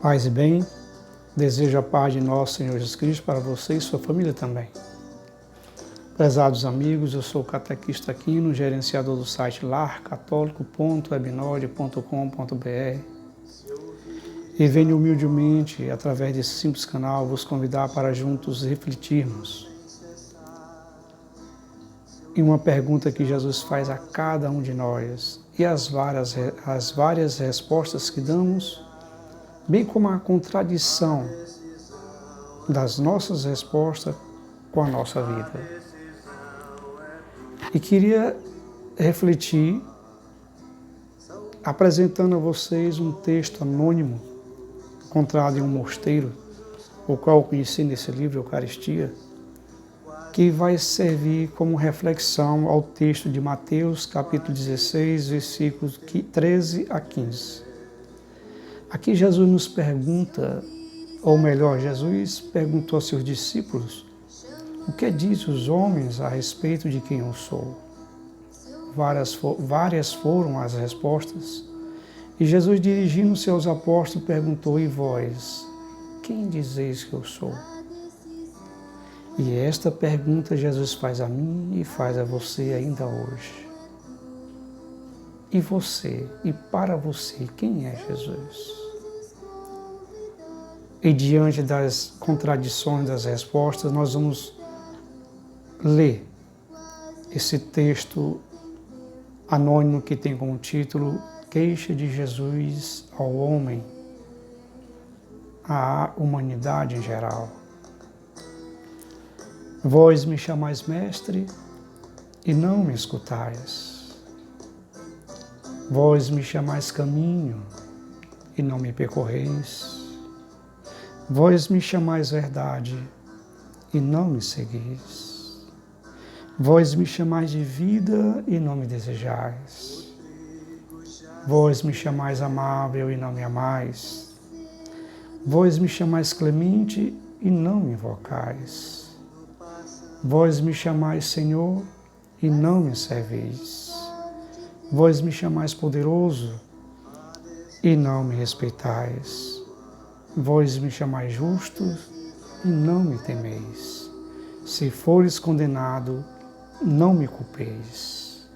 Paz e bem, desejo a paz de nosso Senhor Jesus Cristo para você e sua família também. Prezados amigos, eu sou o catequista Aquino, gerenciador do site larcatólico.webnode.com.br e venho humildemente, através desse simples canal, vos convidar para juntos refletirmos em uma pergunta que Jesus faz a cada um de nós e as várias respostas que damos, bem como a contradição das nossas respostas com a nossa vida. E queria refletir apresentando a vocês um texto anônimo encontrado em um mosteiro, o qual eu conheci nesse livro, Eucaristia, que vai servir como reflexão ao texto de Mateus, capítulo 16, versículos 13 a 15. Aqui Jesus nos pergunta, ou melhor, Jesus perguntou aos seus discípulos: o que diz os homens a respeito de quem eu sou? Várias foram as respostas. E Jesus, dirigindo-se aos apóstolos, perguntou: e vós, quem dizeis que eu sou? E esta pergunta Jesus faz a mim e faz a você ainda hoje. E você, e para você, quem é Jesus? E diante das contradições das respostas, nós vamos ler esse texto anônimo que tem como título Queixa de Jesus ao homem, à humanidade em geral. Vós me chamais mestre e não me escutais. Vós me chamais caminho e não me percorreis. Vós me chamais verdade e não me seguis. Vós me chamais de vida e não me desejais. Vós me chamais amável e não me amais. Vós me chamais clemente e não me invocais. Vós me chamais Senhor e não me servis. Vós me chamais poderoso e não me respeitais. Vós me chamais justo e não me temeis. Se fores condenado, não me culpeis.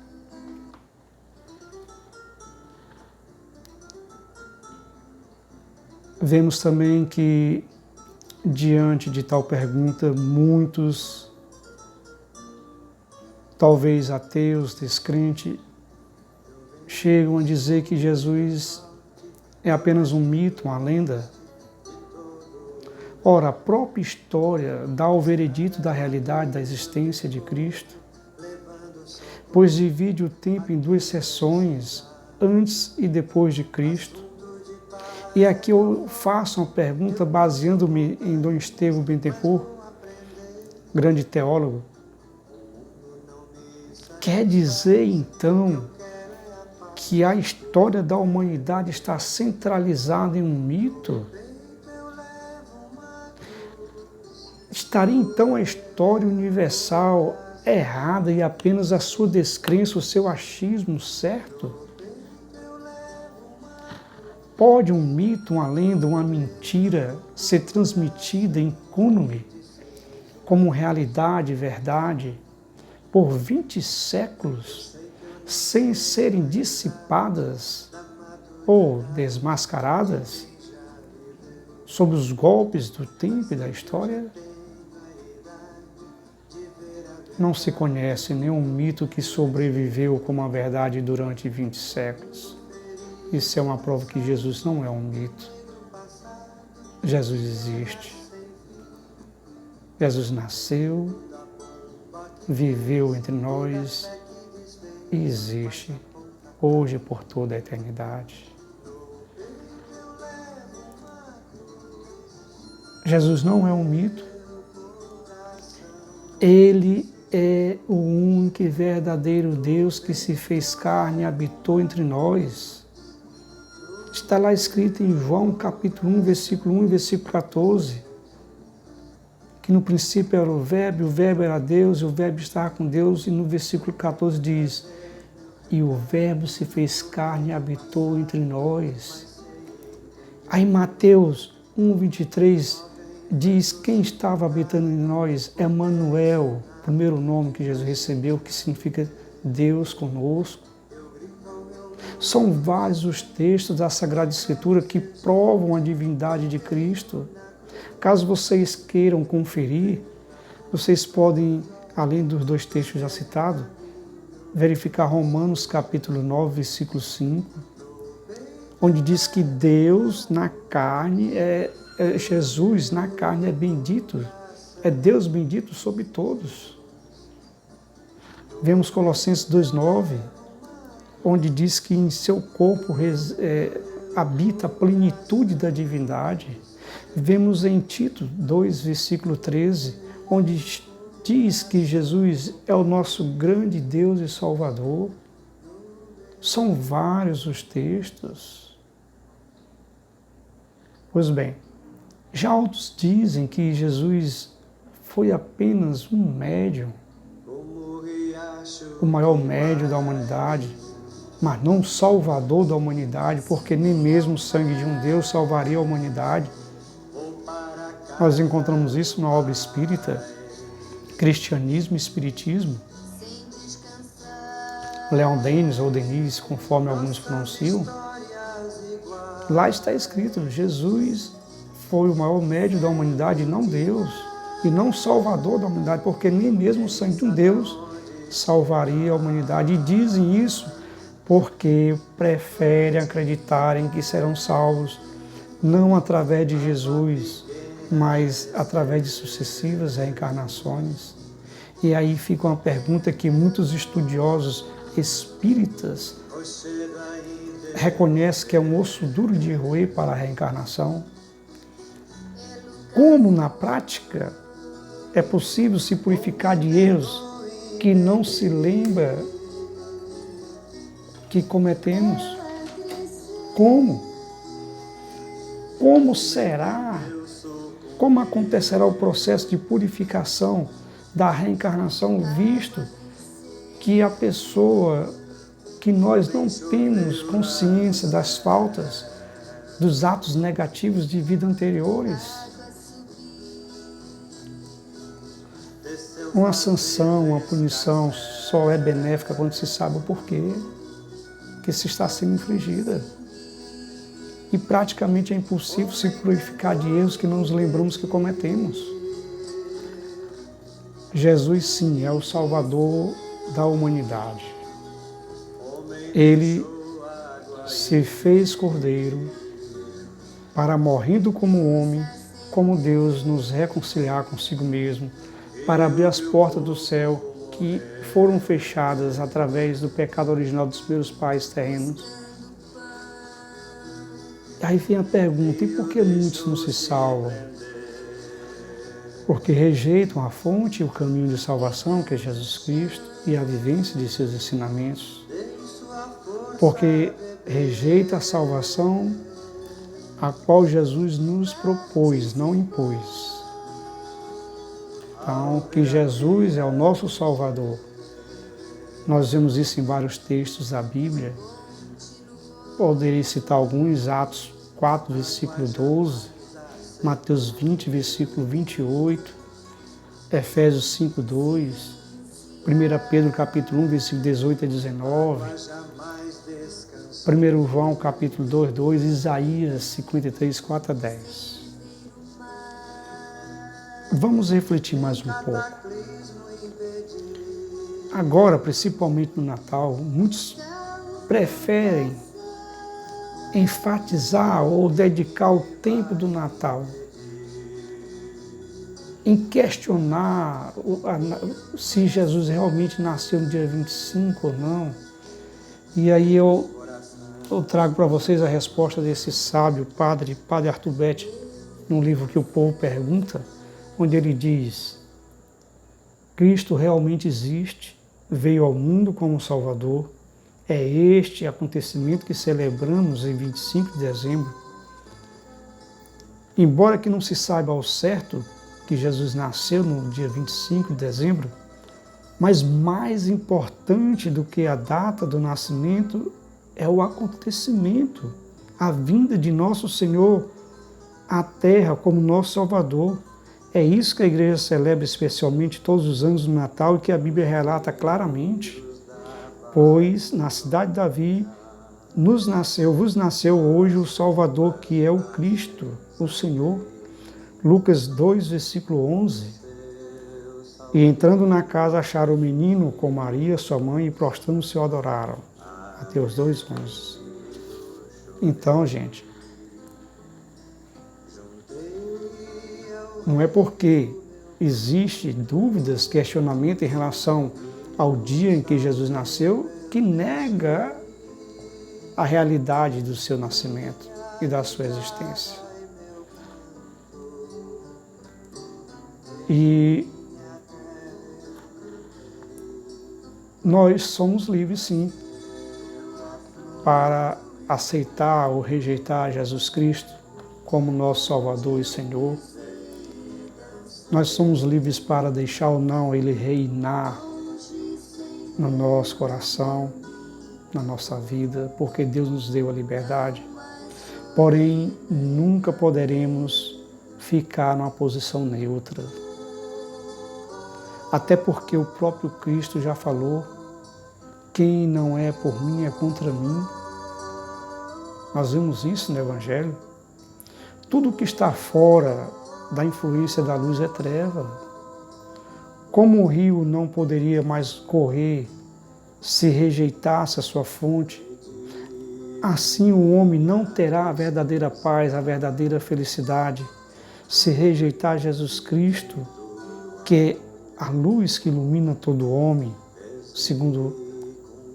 Vemos também que, diante de tal pergunta, muitos, talvez ateus, descrentes, chegam a dizer que Jesus é apenas um mito, uma lenda. Ora, a própria história dá o veredito da realidade da existência de Cristo, pois divide o tempo em duas seções, antes e depois de Cristo. E aqui eu faço uma pergunta baseando-me em Dom Estevão Bittencourt, grande teólogo. Quer dizer, então, que a história da humanidade está centralizada em um mito? Estaria, então, a história universal errada e apenas a sua descrença, o seu achismo certo? Pode um mito, uma lenda, uma mentira ser transmitida incólume como realidade e verdade por 20 séculos sem serem dissipadas ou desmascaradas sob os golpes do tempo e da história? Não se conhece nenhum mito que sobreviveu como a verdade durante 20 séculos. Isso é uma prova que Jesus não é um mito. Jesus existe. Jesus nasceu, viveu entre nós e existe hoje por toda a eternidade. Jesus não é um mito. Ele é o único e verdadeiro Deus que se fez carne e habitou entre nós. Está lá escrito em João capítulo 1, versículo 1 e versículo 14, que no princípio era o Verbo era Deus, e o Verbo estava com Deus, e no versículo 14 diz: e o Verbo se fez carne e habitou entre nós. Aí Mateus 1:23 diz quem estava habitando em nós, Emanuel, primeiro nome que Jesus recebeu, que significa Deus conosco. São vários os textos da Sagrada Escritura que provam a divindade de Cristo. Caso vocês queiram conferir, vocês podem, além dos dois textos já citados, verificar Romanos capítulo 9, versículo 5, onde diz que Deus na carne, Jesus na carne é bendito, é Deus bendito sobre todos. Vemos Colossenses 2:9, onde diz que em seu corpo habita a plenitude da divindade. Vemos em Tito 2, versículo 13, onde diz que Jesus é o nosso grande Deus e Salvador. São vários os textos. Pois bem, já outros dizem que Jesus foi apenas um médium, o maior médium da humanidade, mas não o salvador da humanidade, porque nem mesmo o sangue de um Deus salvaria a humanidade. Nós encontramos isso na obra espírita, Cristianismo e Espiritismo. Leon Denis ou Denis, conforme alguns pronunciam, lá está escrito, Jesus foi o maior médium da humanidade, não Deus, e não o salvador da humanidade, porque nem mesmo o sangue de um Deus salvaria a humanidade. E dizem isso porque preferem acreditarem que serão salvos não através de Jesus, mas através de sucessivas reencarnações. E aí fica uma pergunta que muitos estudiosos espíritas reconhecem que é um osso duro de roer para a reencarnação. Como na prática é possível se purificar de erros que não se lembra que cometemos? Como? Como será? Como acontecerá o processo de purificação da reencarnação, visto que a pessoa, que nós não temos consciência das faltas, dos atos negativos de vida anteriores? Uma sanção, uma punição só é benéfica quando se sabe o porquê que se está sendo infligida. E praticamente é impossível se purificar de erros que não nos lembramos que cometemos. Jesus, sim, é o Salvador da humanidade. Ele se fez cordeiro para, morrendo como homem, como Deus, nos reconciliar consigo mesmo, para abrir as portas do céu que foram fechadas através do pecado original dos meus pais terrenos. Aí vem a pergunta, e por que muitos não se salvam? Porque rejeitam a fonte e o caminho de salvação, que é Jesus Cristo, e a vivência de seus ensinamentos. Porque rejeita a salvação a qual Jesus nos propôs, não impôs. Então, que Jesus é o nosso Salvador. Nós vemos isso em vários textos da Bíblia. Poderia citar alguns, Atos 4, versículo 12, Mateus 20, versículo 28, Efésios 5, 2, 1 Pedro capítulo 1, versículo 18 a 19, 1 João capítulo 2, 2, Isaías 53, 4 a 10. Vamos refletir mais um pouco. Agora, principalmente no Natal, muitos preferem enfatizar ou dedicar o tempo do Natal em questionar se Jesus realmente nasceu no dia 25 ou não. E aí eu trago para vocês a resposta desse sábio padre Arthur Beth, num livro que o povo pergunta, onde ele diz: Cristo realmente existe, veio ao mundo como Salvador. É este acontecimento que celebramos em 25 de dezembro. Embora que não se saiba ao certo que Jesus nasceu no dia 25 de dezembro, mas mais importante do que a data do nascimento é o acontecimento, a vinda de nosso Senhor à terra como nosso Salvador. É isso que a igreja celebra especialmente todos os anos no Natal e que a Bíblia relata claramente. Pois na cidade de Davi vos nasceu hoje o Salvador, que é o Cristo, o Senhor. Lucas 2, versículo 11. E entrando na casa acharam o menino com Maria, sua mãe, e prostrando-se o adoraram. Mateus 2, 11. Então, gente, não é porque existe dúvidas, questionamento em relação ao dia em que Jesus nasceu, que nega a realidade do seu nascimento e da sua existência. E nós somos livres, sim, para aceitar ou rejeitar Jesus Cristo como nosso Salvador e Senhor. Nós somos livres para deixar ou não Ele reinar no nosso coração, na nossa vida, porque Deus nos deu a liberdade. Porém, nunca poderemos ficar numa posição neutra. Até porque o próprio Cristo já falou: quem não é por mim é contra mim. Nós vemos isso no Evangelho. Tudo que está fora da influência da luz é treva. Como o rio não poderia mais correr se rejeitasse a sua fonte, assim o homem não terá a verdadeira paz, a verdadeira felicidade, se rejeitar Jesus Cristo, que é a luz que ilumina todo homem, segundo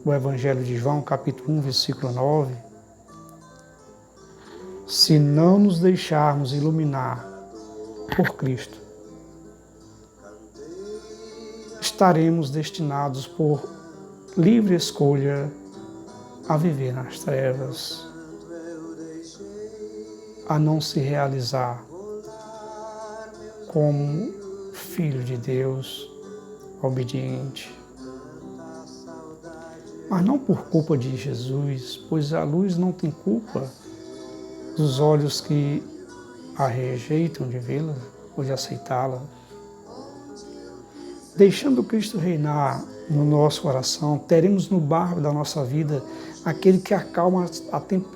o Evangelho de João, capítulo 1, versículo 9. Se não nos deixarmos iluminar por Cristo, estaremos destinados por livre escolha a viver nas trevas, a não se realizar como filho de Deus, obediente. Mas não por culpa de Jesus, pois a luz não tem culpa dos olhos que a rejeitam de vê-la ou de aceitá-la. Deixando Cristo reinar no nosso coração, teremos no barco da nossa vida aquele que acalma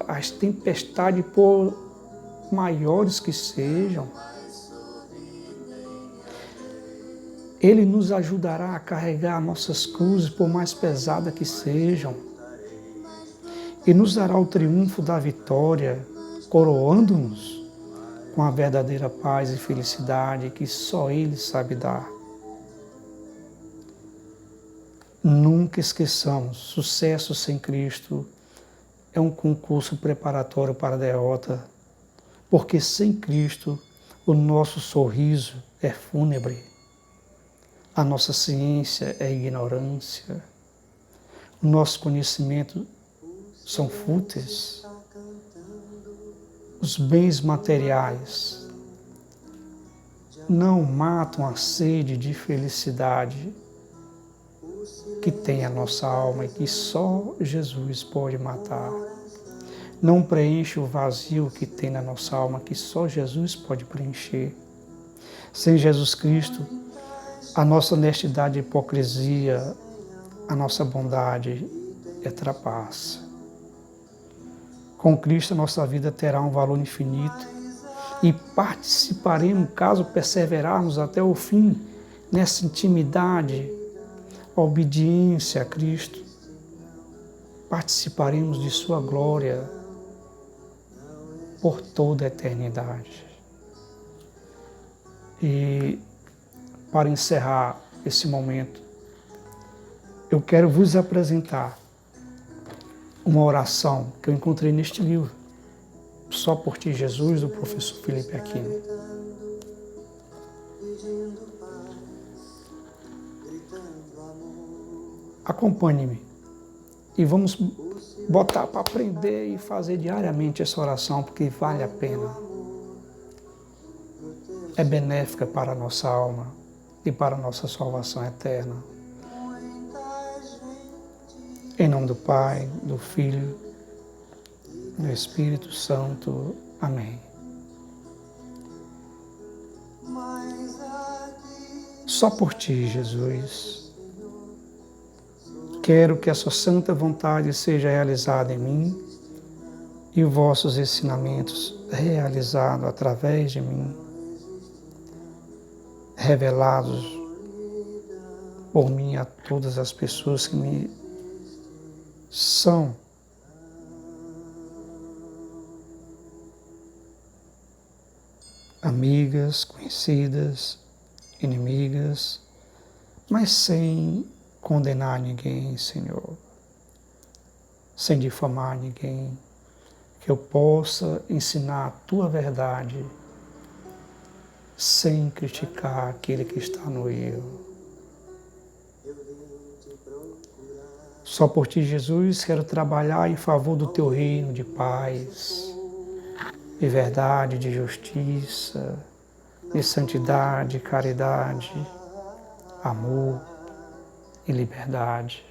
as tempestades, por maiores que sejam. Ele nos ajudará a carregar nossas cruzes, por mais pesadas que sejam, e nos dará o triunfo da vitória, coroando-nos com a verdadeira paz e felicidade que só Ele sabe dar. Nunca esqueçamos, sucesso sem Cristo é um concurso preparatório para a derrota, porque sem Cristo o nosso sorriso é fúnebre, a nossa ciência é ignorância, o nosso conhecimento são fúteis, os bens materiais não matam a sede de felicidade que tem a nossa alma e que só Jesus pode matar. Não preenche o vazio que tem na nossa alma, que só Jesus pode preencher. Sem Jesus Cristo, a nossa honestidade e hipocrisia, a nossa bondade é trapaça. Com Cristo, a nossa vida terá um valor infinito e participaremos, caso perseverarmos até o fim, nessa intimidade, obediência a Cristo, participaremos de sua glória por toda a eternidade. E para encerrar esse momento, eu quero vos apresentar uma oração que eu encontrei neste livro, Só por Ti, Jesus, do professor Felipe Aquino. Acompanhe-me e vamos botar para aprender e fazer diariamente essa oração, porque vale a pena. É benéfica para a nossa alma e para a nossa salvação eterna. Em nome do Pai, do Filho do Espírito Santo. Amém. Só por Ti, Jesus, quero que a Sua santa vontade seja realizada em mim e os vossos ensinamentos realizados através de mim, revelados por mim a todas as pessoas que me são amigas, conhecidas, inimigas, mas sem condenar ninguém, Senhor, sem difamar ninguém, que eu possa ensinar a Tua verdade sem criticar aquele que está no erro. Só por Ti, Jesus, quero trabalhar em favor do Teu reino de paz, de verdade, de justiça, de santidade, caridade, amor e liberdade.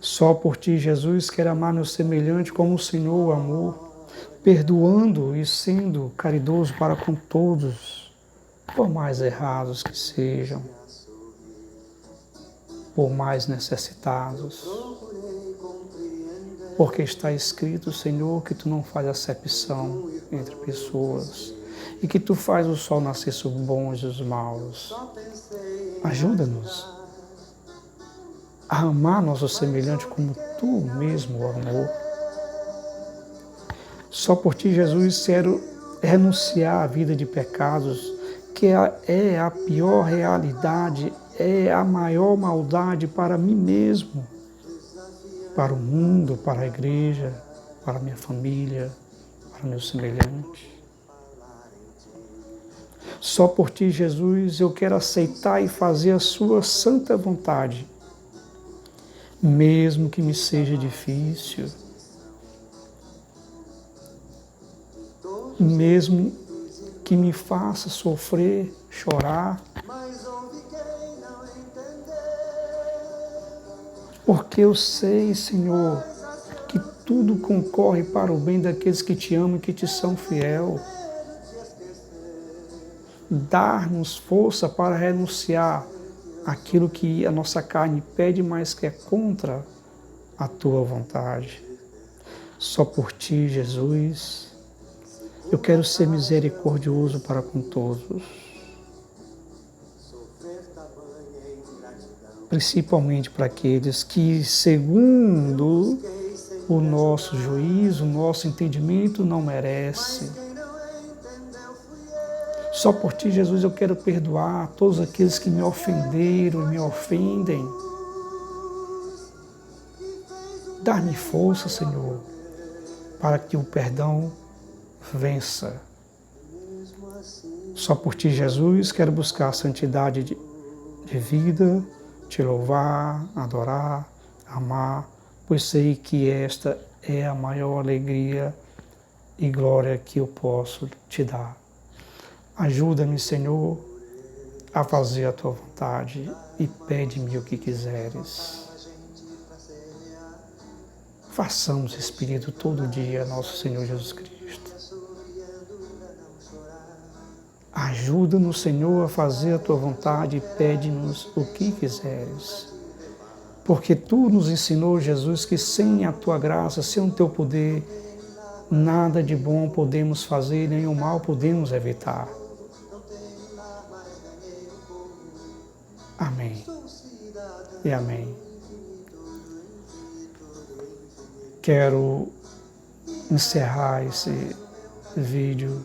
Só por Ti, Jesus, quero amar meu semelhante como o Senhor o amou, perdoando e sendo caridoso para com todos, por mais errados que sejam, por mais necessitados. Porque está escrito, Senhor, que Tu não faz acepção entre pessoas e que Tu faz o sol nascer sobre os bons e os maus. Ajuda-nos a amar nosso semelhante como Tu mesmo o amou. Só por Ti, Jesus, quero renunciar à vida de pecados, que é a pior realidade, é a maior maldade para mim mesmo, para o mundo, para a igreja, para a minha família, para meu semelhante. Só por Ti, Jesus, eu quero aceitar e fazer a Sua santa vontade, mesmo que me seja difícil, mesmo que me faça sofrer, chorar, porque eu sei, Senhor, que tudo concorre para o bem daqueles que Te amam e que Te são fiel. Dar-nos força para renunciar àquilo que a nossa carne pede, mas que é contra a Tua vontade. Só por Ti, Jesus, eu quero ser misericordioso para com todos, principalmente para aqueles que, segundo o nosso juízo, o nosso entendimento, não merecem. Só por Ti, Jesus, eu quero perdoar todos aqueles que me ofenderam e me ofendem. Dá-me força, Senhor, para que o perdão vença. Só por Ti, Jesus, quero buscar a santidade de vida, Te louvar, adorar, amar, pois sei que esta é a maior alegria e glória que eu posso Te dar. Ajuda-me, Senhor, a fazer a Tua vontade e pede-me o que quiseres. Façamos, Espírito, todo dia, nosso Senhor Jesus Cristo. Ajuda-nos, Senhor, a fazer a Tua vontade e pede-nos o que quiseres. Porque Tu nos ensinou, Jesus, que sem a Tua graça, sem o Teu poder, nada de bom podemos fazer, nem o mal podemos evitar. Amém e amém. Quero encerrar esse vídeo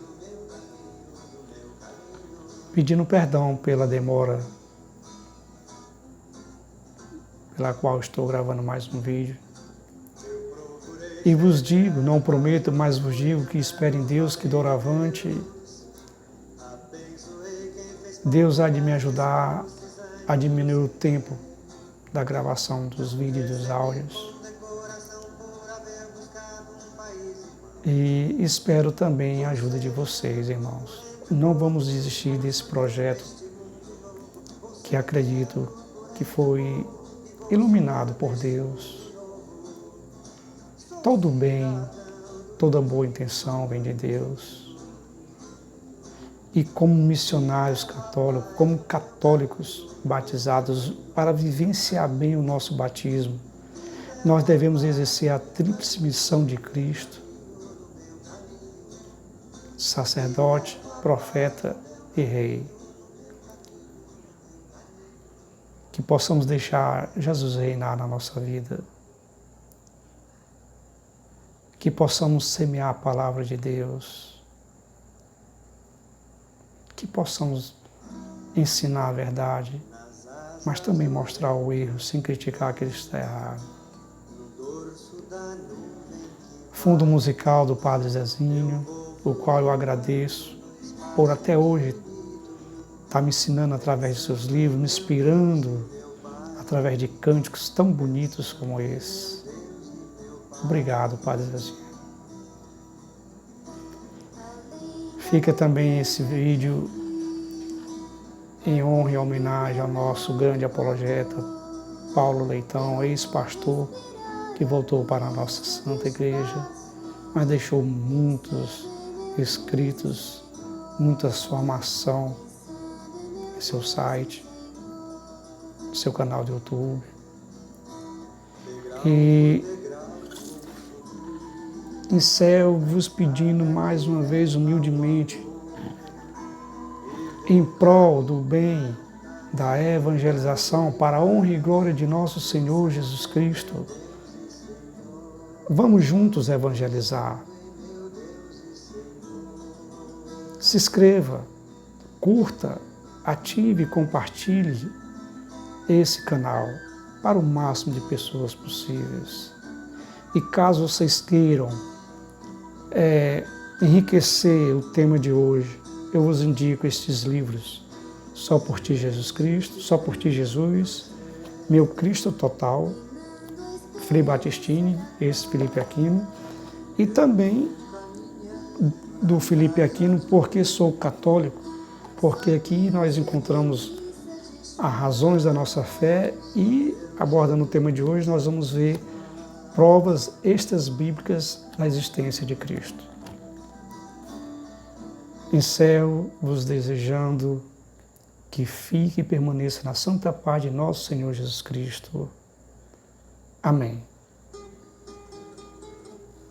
pedindo perdão pela demora pela qual estou gravando mais um vídeo. E vos digo, não prometo, mas vos digo que espere em Deus que doravante Deus há de me ajudar a diminuir o tempo da gravação dos vídeos e dos áudios. E espero também a ajuda de vocês, irmãos. Não vamos desistir desse projeto que acredito que foi iluminado por Deus todo bem, toda boa intenção vem de Deus. E como missionários católicos, como católicos batizados, para vivenciar bem o nosso batismo, nós devemos exercer a tríplice missão de Cristo: sacerdote, profeta e rei. Que possamos deixar Jesus reinar na nossa vida. Que possamos semear a palavra de Deus. Que possamos ensinar a verdade, mas também mostrar o erro, sem criticar que ele está errado. Fundo musical do Padre Zezinho, o qual eu agradeço por até hoje estar me ensinando através de seus livros, me inspirando através de cânticos tão bonitos como esse. Obrigado, Padre Zezinho. Fica também esse vídeo em honra e homenagem ao nosso grande apologeta, Paulo Leitão, ex-pastor, que voltou para a nossa Santa Igreja, mas deixou muitos escritos, muita formação em seu site, no seu canal de YouTube. E encerro vos pedindo mais uma vez, humildemente, em prol do bem da evangelização, para a honra e glória de nosso Senhor Jesus Cristo, vamos juntos evangelizar. Se inscreva, curta, ative e compartilhe esse canal para o máximo de pessoas possíveis. E caso vocês queiram enriquecer o tema de hoje, eu vos indico estes livros: Só por Ti Jesus Cristo, Só por Ti Jesus, Meu Cristo Total, Frei Battistini, esse Felipe Aquino, e também do Felipe Aquino, Porque Sou Católico, porque aqui nós encontramos as razões da nossa fé e, abordando o tema de hoje, nós vamos ver provas extras bíblicas da existência de Cristo. Encerro vos desejando que fique e permaneça na santa paz de nosso Senhor Jesus Cristo. Amém.